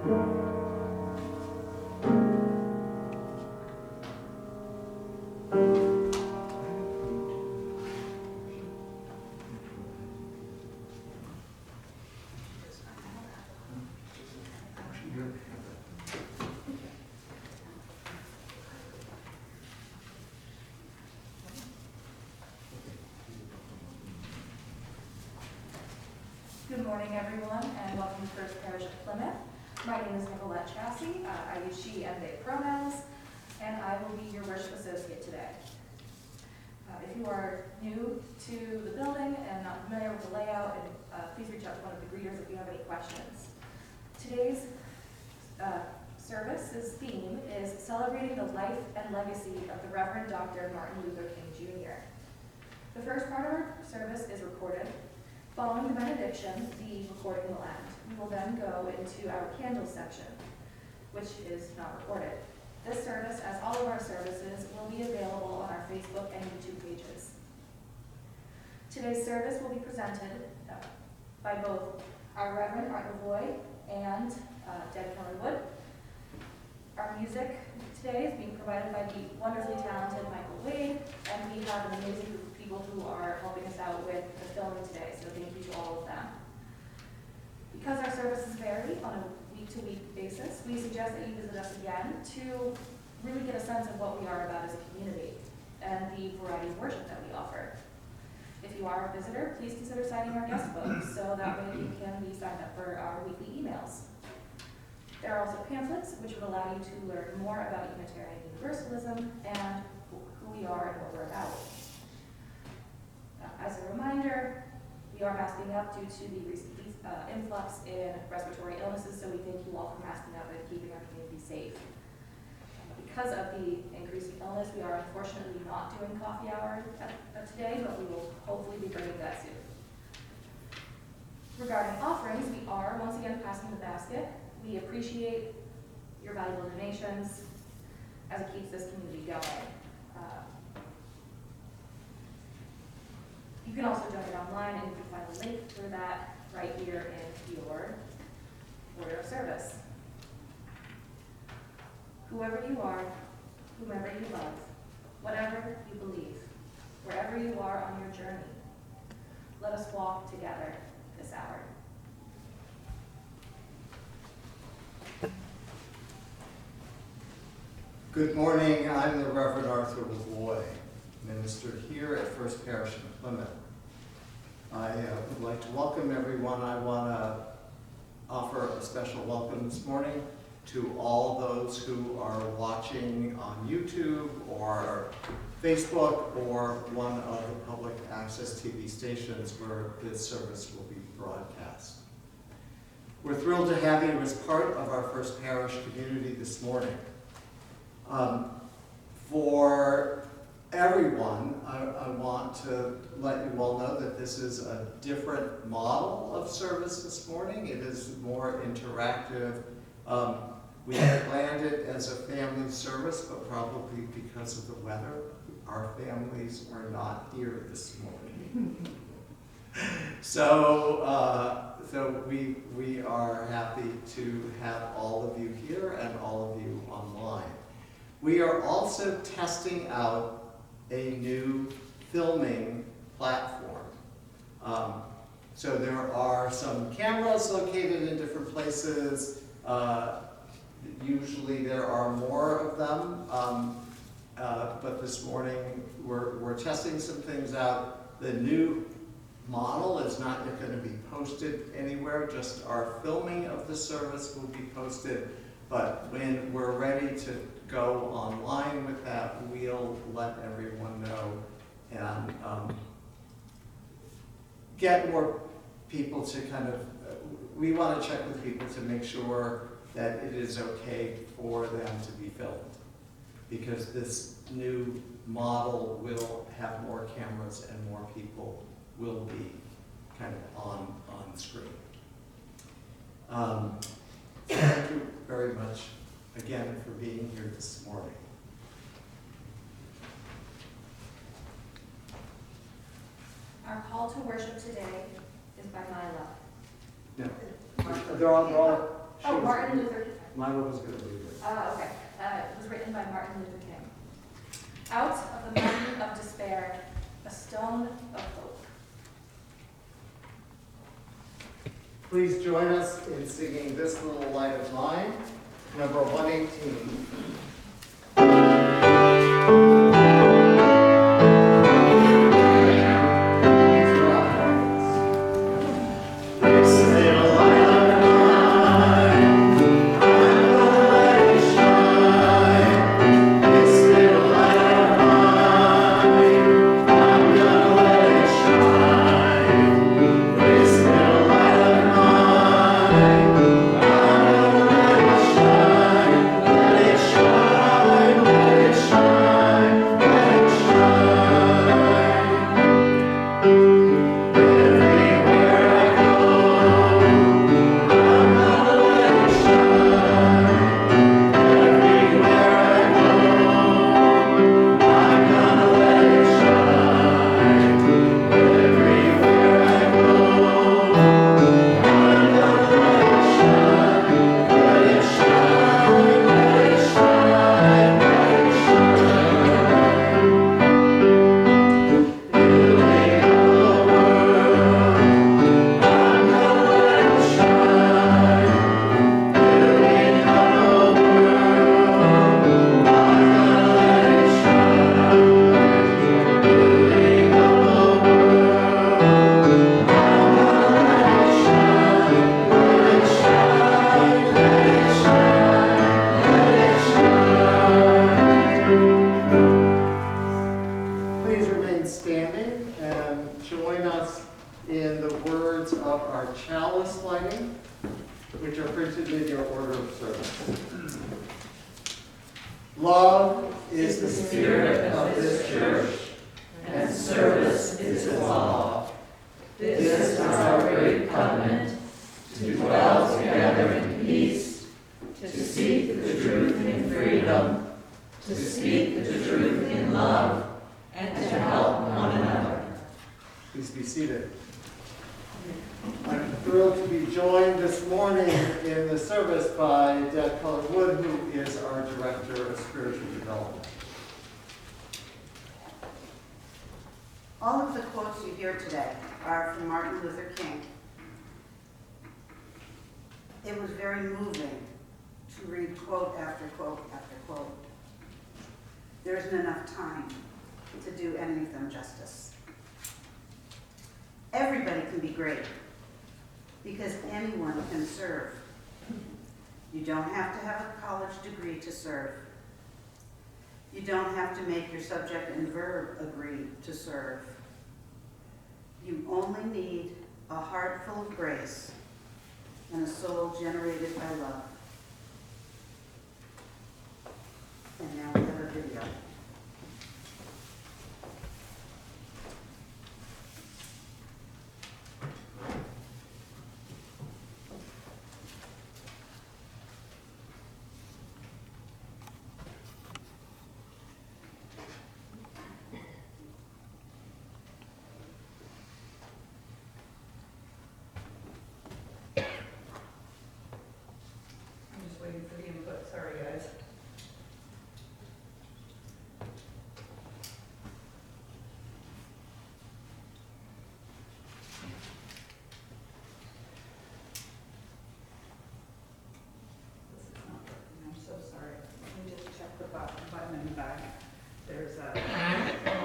Good morning, everyone, and welcome to First Parish Plymouth. My name is Nicolette Chassie. I use she and they pronouns, and I will be your worship associate today. If you are new to the building and not familiar with the layout, please reach out to one of the greeters if you have any questions. Today's service's theme is celebrating the life and legacy of the Reverend Dr. Martin Luther King Jr. The first part of our service is recorded. Following the benediction, the recording will end. We will then go into our candle section, which is not recorded. This service, as all of our services, will be available on our Facebook and YouTube pages. Today's service will be presented by both our Reverend Lavoie and Keller. Our music today is being provided by the wonderfully talented Michael Wade, and we have an amazing group of people who are helping us out with the filming today, so thank you to all of them. Because our services vary on a week-to-week basis, we suggest that you visit us again to really get a sense of what we are about as a community and the variety of worship that we offer. If you are a visitor, please consider signing our guest book so that way you can be signed up for our weekly emails. There are also pamphlets which would allow you to learn more about Unitarian Universalism and who we are and what we're about. As a reminder, we are masking up due to the recent influx in respiratory illnesses, so we thank you all for masking up and keeping our community safe. Because of the increasing illness, we are unfortunately not doing coffee hour today, but we will hopefully be bringing that soon. Regarding offerings, we are once again passing the basket. We appreciate your valuable donations as it keeps this community going. You can also donate online, and you can find a link for that right here in your order of service. Whoever you are, whomever you love, whatever you believe, wherever you are on your journey, let us walk together this hour. Good morning. I'm the Reverend Arthur Lavoie, minister here at First Parish in Plymouth. I would like to welcome everyone. I want to offer a special welcome this morning to all those who are watching on YouTube or Facebook or one of the public access TV stations where this service will be broadcast. We're thrilled to have you as part of our First Parish community this morning. For everyone, I want to let you all know that this is a different model of service this morning. It is more interactive. We planned it as a family service, but probably because of the weather, our families are not here this morning. So we are happy to have all of you here and all of you online. We are also testing out a new filming platform. So there are some cameras located in different places. Usually there are more of them, but this morning we're testing some things out. The new model is not going to be posted anywhere, just our filming of the service will be posted, but when we're ready to go online with that, we'll let everyone know and get more people to we want to check with people to make sure that it is okay for them to be filmed, because this new model will have more cameras and more people will be on screen. Thank you very much again for being here this morning. Our call to worship today is by Mila. No, they're all Oh, Martin Luther King. Mine was going to be this. Okay. It was written by Martin Luther King. Out of the mountain of despair, a stone of hope. Please join us in singing This Little Light of Mine, number 118. Love is the spirit of this church, and service is its law. This is our great covenant, to dwell together in peace, to seek the truth in freedom, to speak the truth in love, and to help one another. Please be seated. I'm thrilled to be joined this morning in the service by Keller, who is our Director of Spiritual Development. All of the quotes you hear today are from Martin Luther King. It was very moving to read quote after quote after quote. There isn't enough time to do any of them justice. Everybody can be great, because anyone can serve. You don't have to have a college degree to serve. You don't have to make your subject and verb agree to serve. You only need a heart full of grace and a soul generated by love. And now we have a video. For the input, sorry guys. This is not working, I'm so sorry. Let me just check the button in the back. There's a,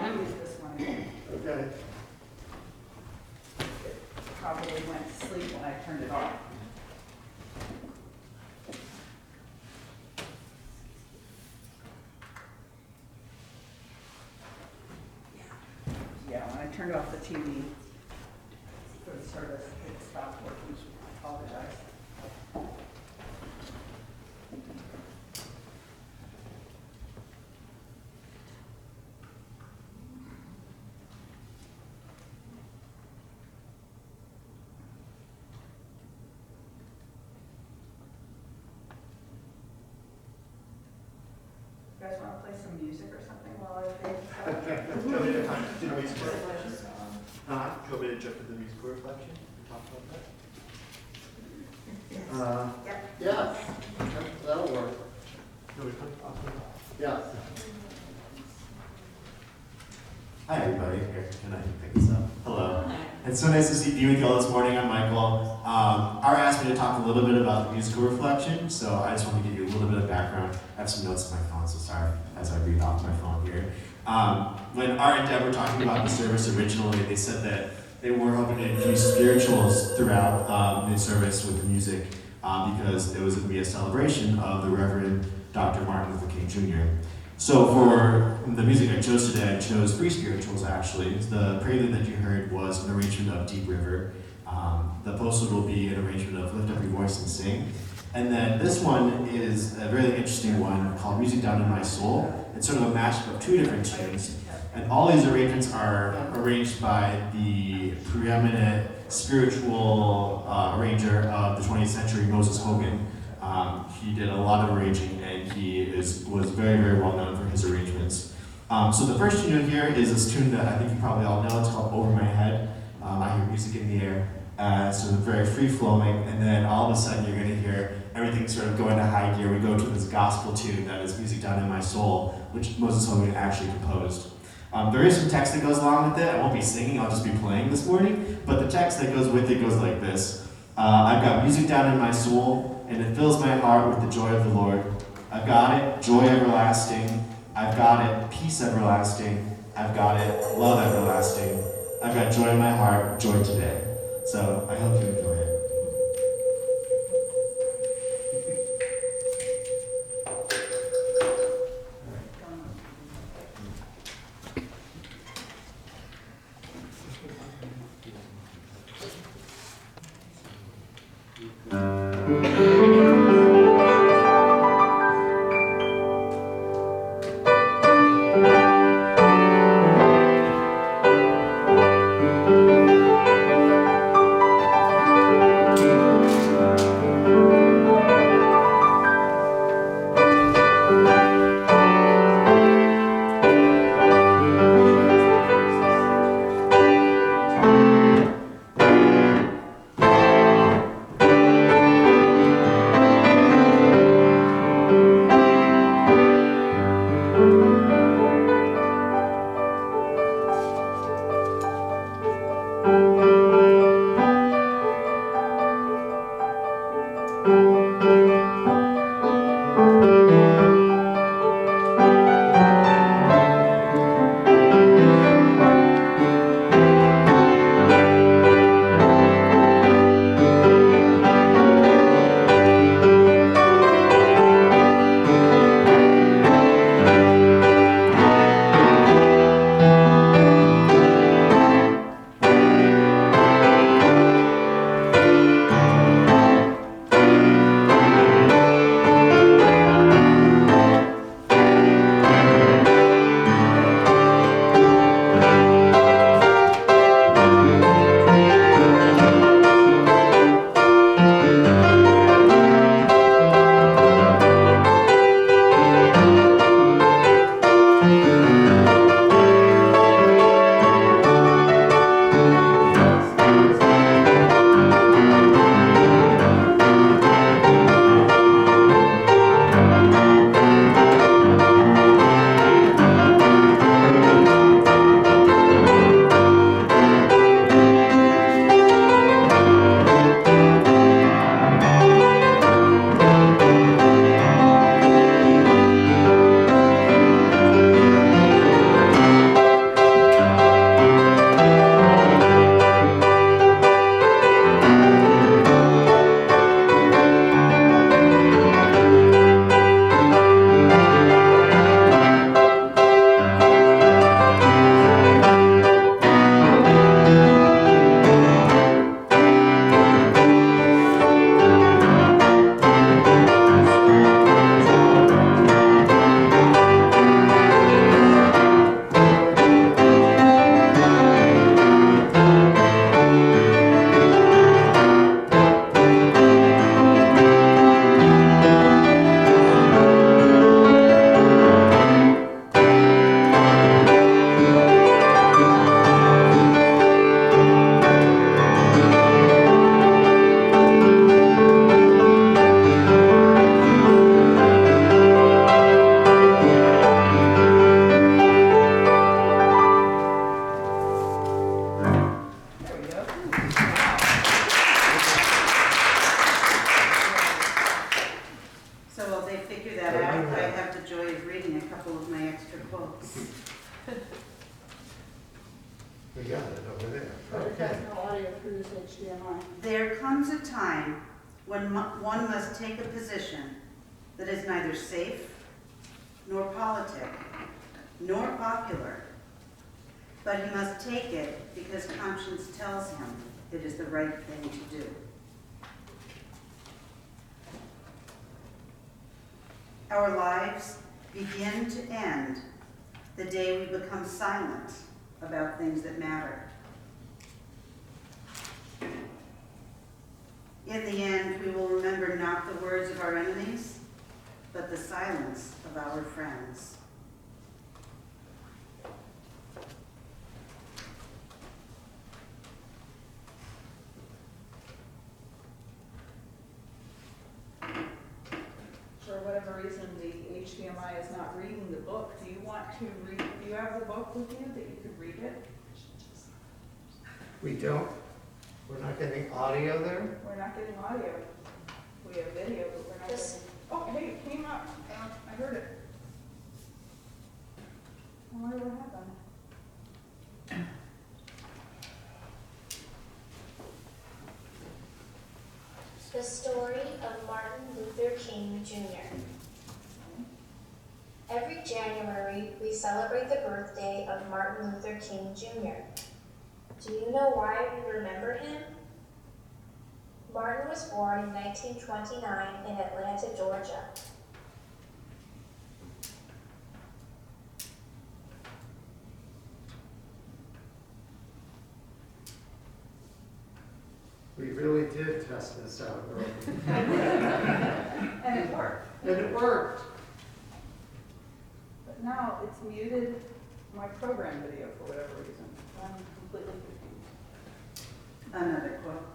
I'll use this one again. Okay. It probably went to sleep when I turned it off. Yeah, when I turned off the TV for the service, it stopped working. I apologize. You guys want to play some music or something while I fade this out? Do you want me to jump to the musical reflection? Do you want me to jump to the musical reflection and talk about that? Yep. Yeah, that'll work. Yeah. Hi everybody, here, can I pick this up? Hello. It's so nice to be with you all this morning. I'm Michael. Ara asked me to talk a little bit about the musical reflection, so I just want to give you a little bit of background. I have some notes on my phone, so sorry as I read off my phone here. When Ara and Deb were talking about the service originally, they said that they were hoping to infuse spirituals throughout the service with the music because it was going to be a celebration of the Reverend Dr. Martin Luther King Jr. So for the music I chose today, I chose 3 spirituals actually. The prelude that you heard was an arrangement of Deep River. The postlude will be an arrangement of Lift Up Your Voice and Sing. And then this one is a really interesting one called Music Down in My Soul. It's sort of a mashup of 2 different tunes. And all these arrangements are arranged by the preeminent spiritual arranger of the 20th century, Moses Hogan. He did a lot of arranging, and he was very, very well known for his arrangements. So the first tune you'll hear is this tune that I think you probably all know. It's called Over My Head. I hear music in the air. So very free-flowing, and then all of a sudden you're going to hear everything sort of go into high gear. We go to this gospel tune that is Music Down in My Soul, which Moses Hogan actually composed. There is some text that goes along with it. I won't be singing, I'll just be playing this morning, but the text that goes with it goes like this. I've got music down in my soul, and it fills my heart with the joy of the Lord. I've got it, joy everlasting. I've got it, peace everlasting. I've got it, love everlasting. I've got joy in my heart, joy today. So I hope you enjoy it. that out, I have the joy of reading a couple of my extra quotes. We got it over there. But it Okay. has no audio through this HDMI. There comes a time when one must take a position that is neither safe, nor politic, nor popular, but he must take it because conscience tells him it is the right thing to do. Our lives begin to end the day we become silent about things that matter. In the end, we will remember not the words of our enemies, but the silence of our friends. For whatever reason, the HDMI is not reading the book. Do you want to read, do you have the book with you that you could read it? We don't, we're not getting audio there? We're not getting audio. We have video, but we're not This- getting. Oh, hey, it came up. I heard it. I wonder what happened. The story of Martin Luther King Jr. Every January, we celebrate the birthday of Martin Luther King Jr. Do you know why we remember him? Martin was born in 1929 in Atlanta, Georgia. We really did test this out early. And it worked. And it worked. But now it's muted my program video for whatever reason. I'm completely confused. Another quote.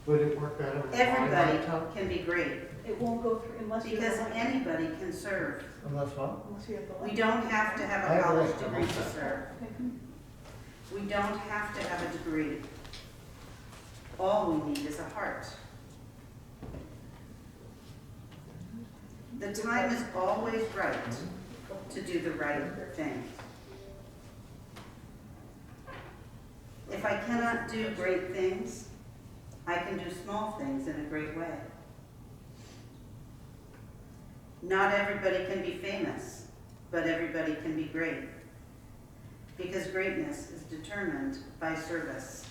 Would it work better with Everybody audio? can be great It won't go through unless you because have the link. anybody can serve. Unless what? Unless you have the We link. don't have to have I a have a college link, I'm degree all to set. serve. Okay. We don't have to have a degree. All we need is a heart. The time is always right to do the right thing. If I cannot do great things, I can do small things in a great way. Not everybody can be famous, but everybody can be great. Because greatness is determined by service.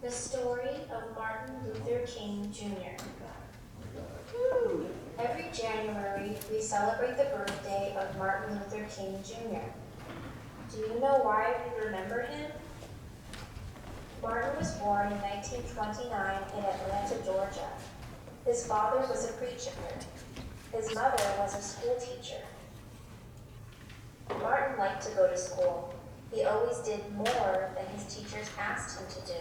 The story of Martin Luther King Jr. Every January, we celebrate the birthday of Martin Luther King Jr. Do you know why we remember him? Martin was born in 1929 in Atlanta, Georgia. His father was a preacher. His mother was a school teacher. Martin liked to go to school. He always did more than his teachers asked him to do.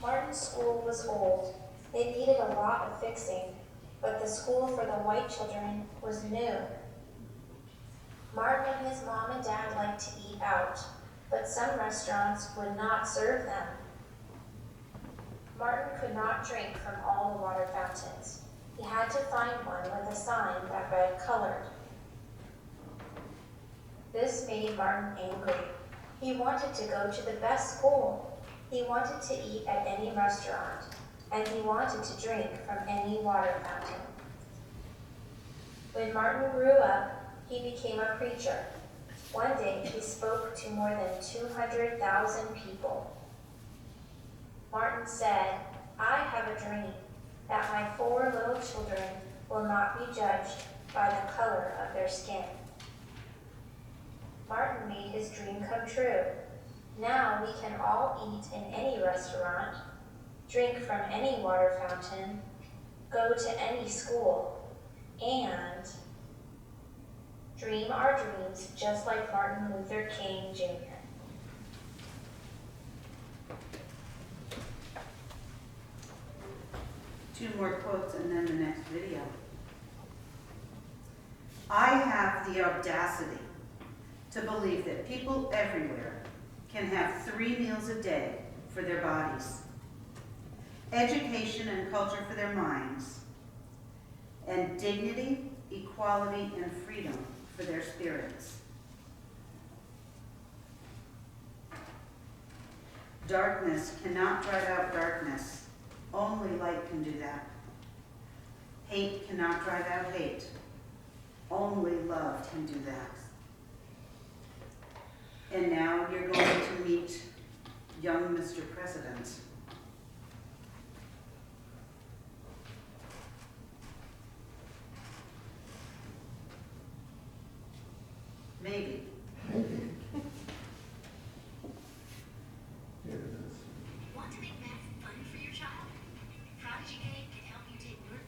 Martin's school was old. It needed a lot of fixing, but the school for the white children was new. Martin and his mom and dad liked to eat out, but some restaurants would not serve them. Martin could not drink from all the water fountains. He had to find one with a sign that read colored. This made Martin angry. He wanted to go to the best school. He wanted to eat at any restaurant, and he wanted to drink from any water fountain. When Martin grew up, he became a preacher. One day, he spoke to more than 200,000 people. Martin said, "I have a dream that my 4 little children will not be judged by the color of their skin." Martin made his dream come true. Now we can all eat in any restaurant, drink from any water fountain, go to any school, and dream our dreams just like Martin Luther King Jr. Two more quotes and then the next video. I have the audacity to believe that people everywhere can have 3 meals a day for their bodies, education and culture for their minds, and dignity, equality, and freedom for their spirits. Darkness cannot drive out darkness. Only light can do that. Hate cannot drive out hate. Only love can do that. And now you're going to meet young Mr. President. Maybe. Maybe. Here it is. Want to make math fun for your child? Prodigy Game can help you take your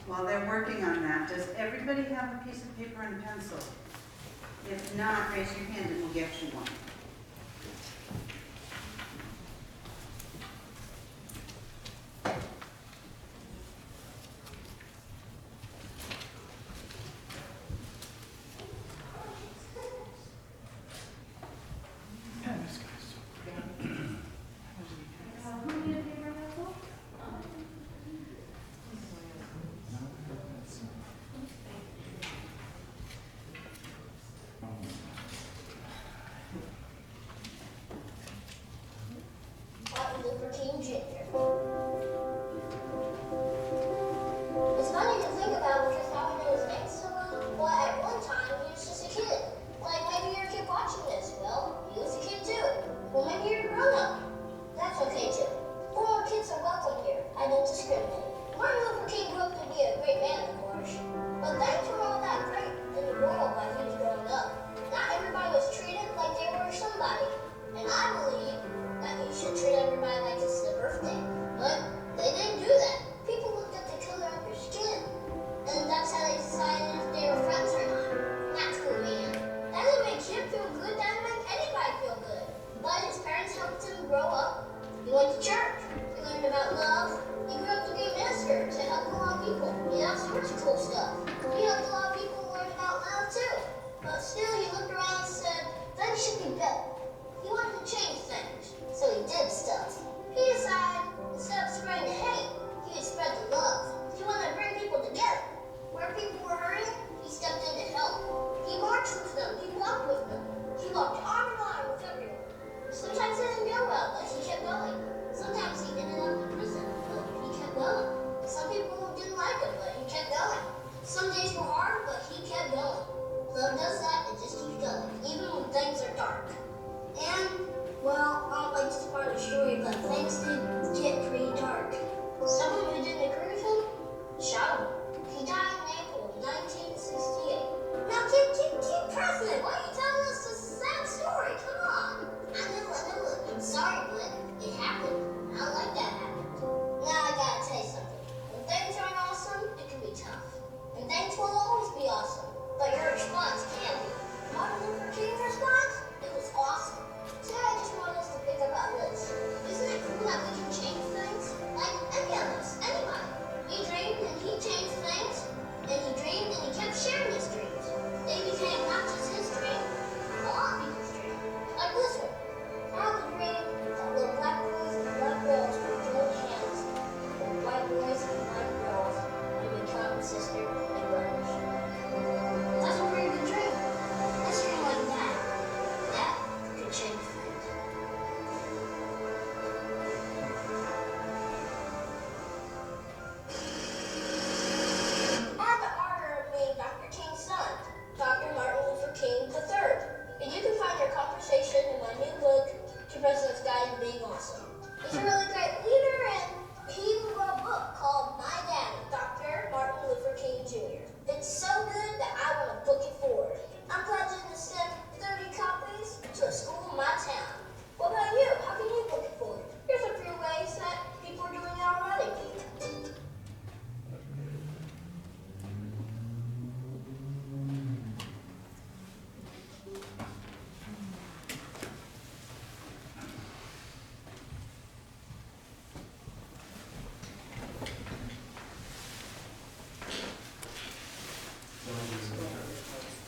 While they're working on that, does everybody have a piece of paper and pencil? If not, raise your hand and we'll get you one.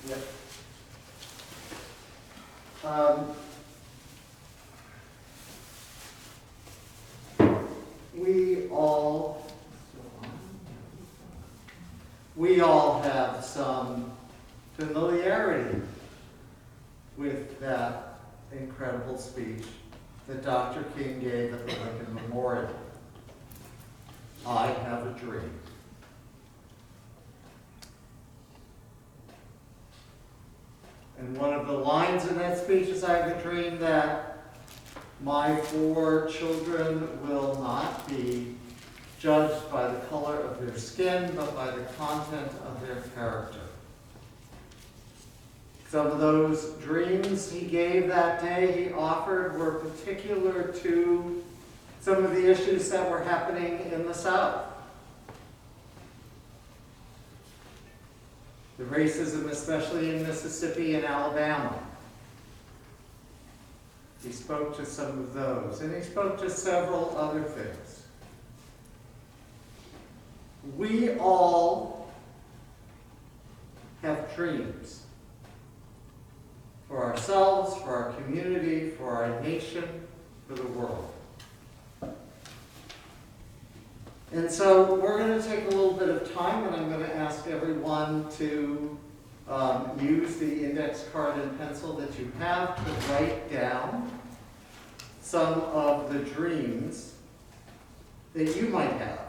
Yep. Um, we all have some familiarity with that incredible speech that Dr. King gave at the Lincoln Memorial. I have a dream. And one of the lines in that speech is, I have a dream that my 4 children will not be judged by the color of their skin, but by the content of their character. Some of those dreams he gave that day, he offered, were particular to some of the issues that were happening in the South. The racism, especially in Mississippi and Alabama. He spoke to some of those, and he spoke to several other things. We all have dreams for ourselves, for our community, for our nation, for the world. And so we're going to take a little bit of time, and I'm going to ask everyone to use the index card and pencil that you have to write down some of the dreams that you might have.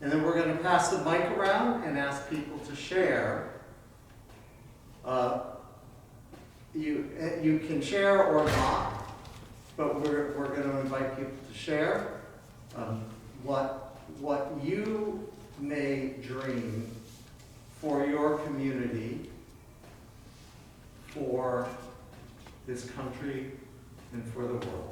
And then we're going to pass the mic around and ask people to share. You can share or not, but we're going to invite people to share what you may dream for your community, for this country, and for the world.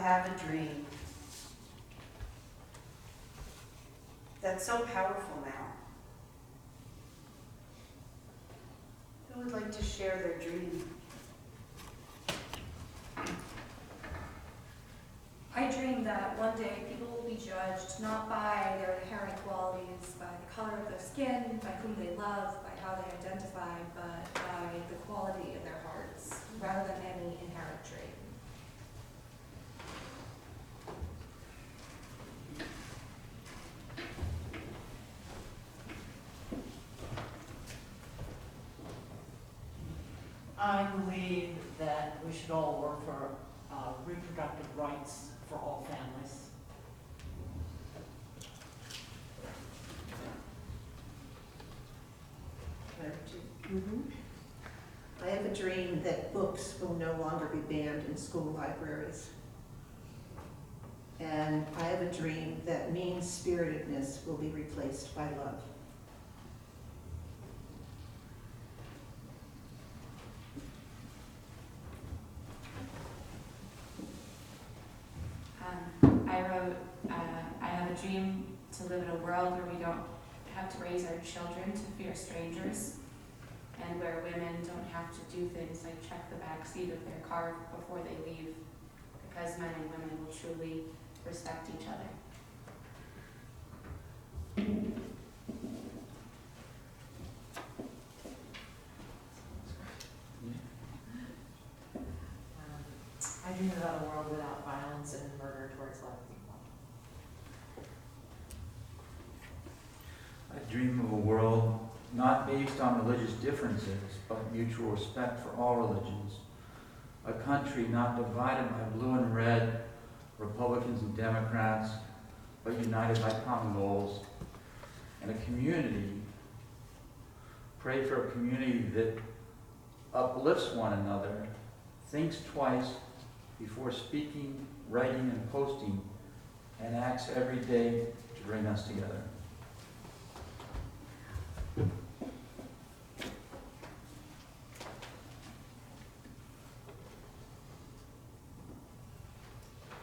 have a dream. That's so powerful now. Who would like to share their dream? I dream that one day people will be judged not by their inherent qualities, by the color of their skin, by whom they love, by how they identify, but by the quality of their hearts, rather than any inherent trait. I believe that we should all work for reproductive rights for all families. I have a dream that books will no longer be banned in school libraries. And I have a dream that mean-spiritedness will be replaced by love. I have a dream to live in a world where we don't have to raise our children to fear strangers, and where women don't have to do things like check the back seat of their car before they leave, because men and women will truly respect each other. I dream about a world without violence and murder towards black people. I dream of a world not based on religious differences, but mutual respect for all religions. A country not divided by blue and red, Republicans and Democrats, but united by common goals. And a community, pray for a community that uplifts one another, thinks twice before speaking, writing, and posting, and acts every day to bring us together.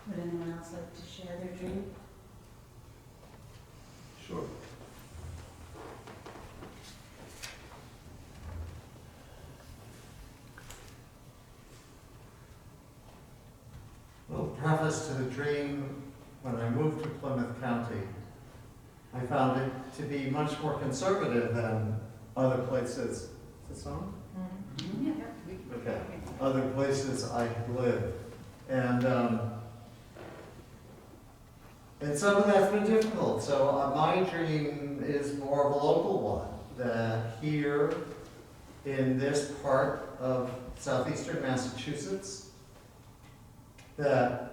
Would anyone else like to share their dream? Sure. Well, preface to the dream, when I moved to Plymouth County, I found it to be much more conservative than other places. Is this on? Yeah. Okay. Other places I lived. And some of that's been difficult. So my dream is more of a local one, that here in this part of southeastern Massachusetts, that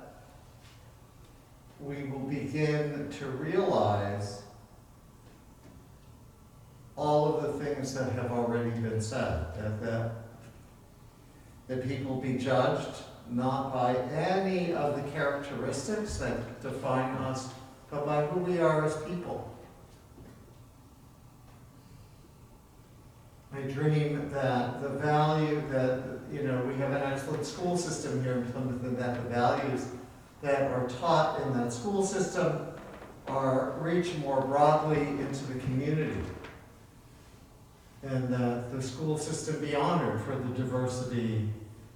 we will begin to realize all of the things that have already been said, that people be judged not by any of the characteristics that define us, but by who we are as people. I dream that the value that, we have an excellent school system here in Plymouth, and that the values that are taught in that school system reach more broadly into the community. And that the school system be honored for the diversity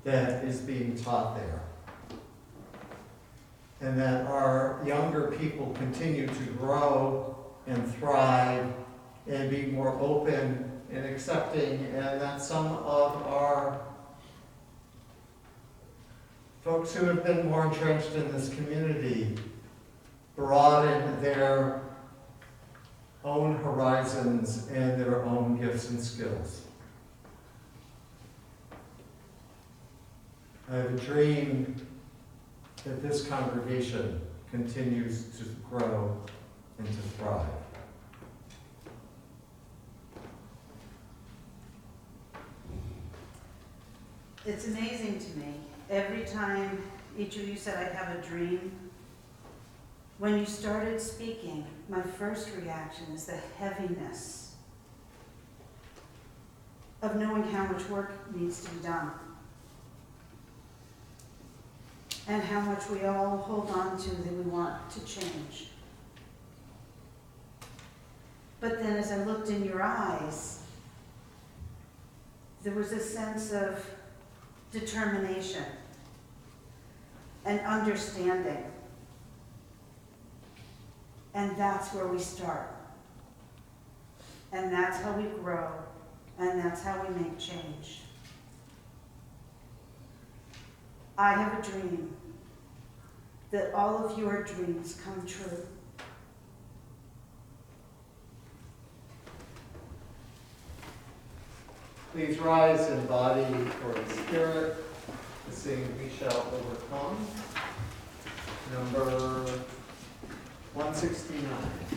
that is being taught there. And that our younger people continue to grow and thrive and be more open and accepting, and that some of our folks who have been more entrenched in this community broaden their own horizons and their own gifts and skills. I have a dream that this congregation continues to grow and to thrive. It's amazing to me. Every time each of you said I have a dream, when you started speaking, my first reaction is the heaviness of knowing how much work needs to be done. and how much we all hold on to that we want to change. But then as I looked in your eyes, there was a sense of determination and understanding. And that's where we start. And that's how we grow. And that's how we make change. I have a dream that all of your dreams come true. Please rise in body or in spirit to sing We Shall Overcome, number 169.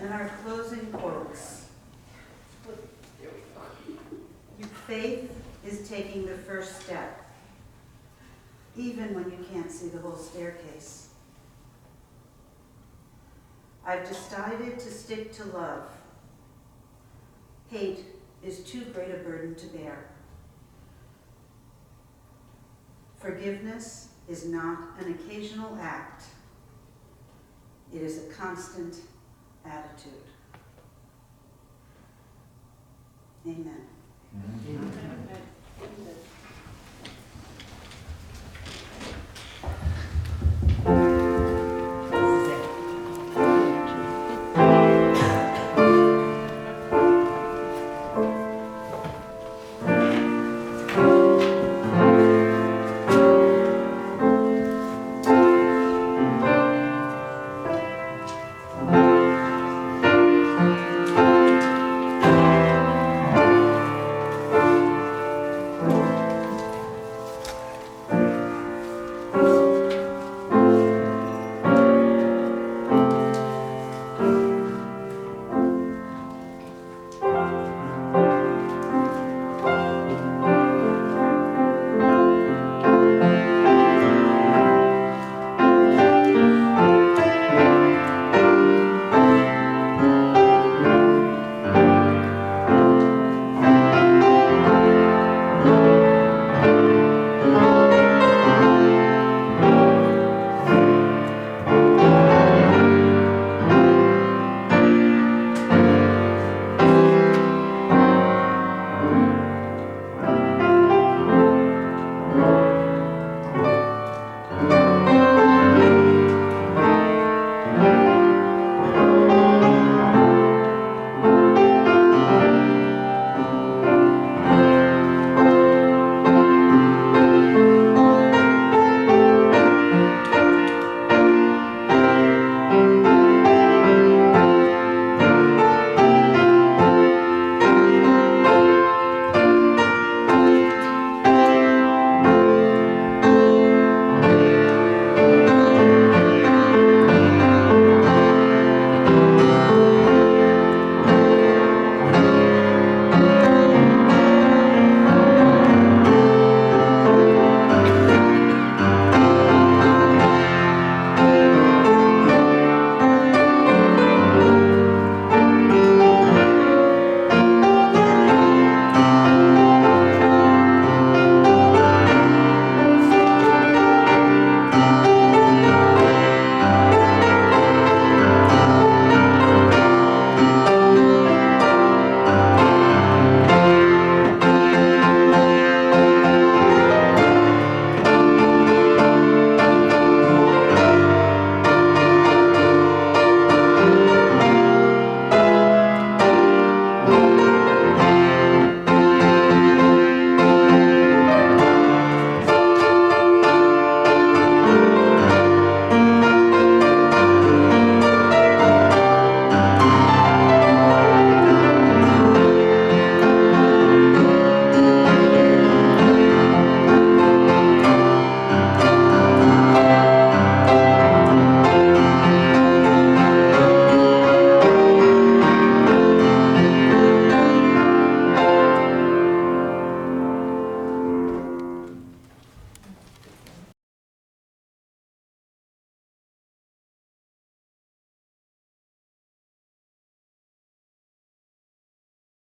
And our closing quotes. Your faith is taking the first step, even when you can't see the whole staircase. I've decided to stick to love. Hate is too great a burden to bear. Forgiveness is not an occasional act. It is a constant attitude. Amen. Mm-hmm.